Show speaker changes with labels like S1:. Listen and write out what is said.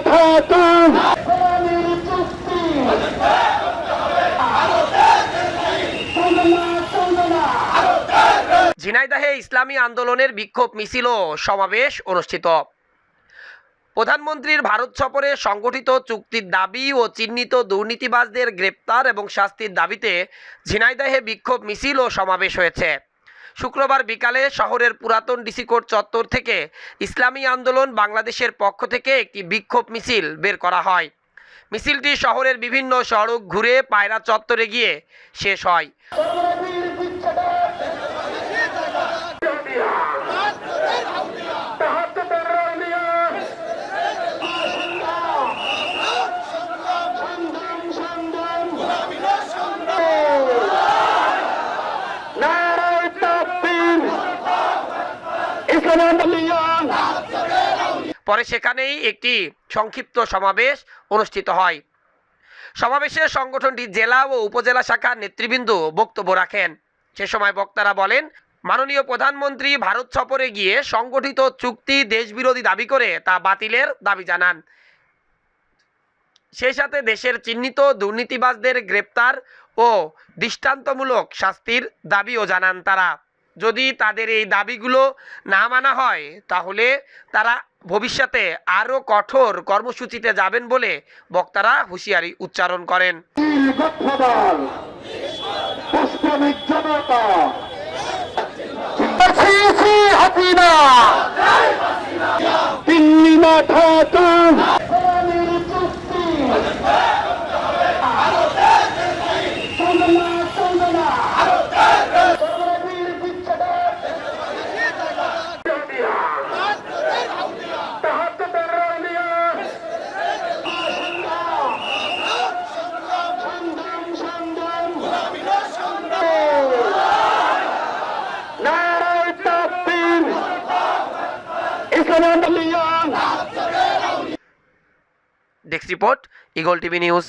S1: ঢাকা
S2: ঝিনাইদহে ইসলামী আন্দোলনের বিক্ষোভ মিছিল ও সমাবেশ অনুষ্ঠিত। প্রধানমন্ত্রীর ভারত সফরে সংগঠিত চুক্তির দাবি ও চিহ্নিত দুর্নীতিবাজদের গ্রেপ্তার এবং শাস্তির দাবিতে ঝিনাইদহে বিক্ষোভ মিছিল ও সমাবেশ হয়েছে। শুক্রবার বিকালে শহরের পুরাতন ডিসি কোর্ট চত্বর থেকে ইসলামী আন্দোলন বাংলাদেশের পক্ষ থেকে একটি বিক্ষোভ মিছিল বের করা হয়। মিছিলটি শহরের বিভিন্ন সড়ক ঘুরে পায়রা চত্বরে গিয়ে শেষ হয়। পরে সেখানেই একটি সংক্ষিপ্ত সমাবেশ অনুষ্ঠিত হয়। সমাবেশে সংগঠনটির জেলা ও উপজেলা শাখার নেতৃবৃন্দ বক্তব্য রাখেন। সে সময় বক্তারা বলেন, মাননীয় প্রধানমন্ত্রী ভারত সফরে গিয়ে সংগঠিত চুক্তি দেশবিরোধী দাবি করে তা বাতিলের দাবি জানান। সেই সাথে দেশের চিহ্নিত দুর্নীতিবাজদের গ্রেপ্তার ও দৃষ্টান্তমূলক শাস্তির দাবিও জানান তারা। যদি তাদের এই দাবিগুলো না মানা হয় তাহলে তারা ভবিষ্যতে আরও কঠোর কর্মসূচিতে যাবেন বলে বক্তারা হুঁশিয়ারি উচ্চারণ করেন।
S1: দিল্লি না Dhaka
S2: desk report, eagle TV news.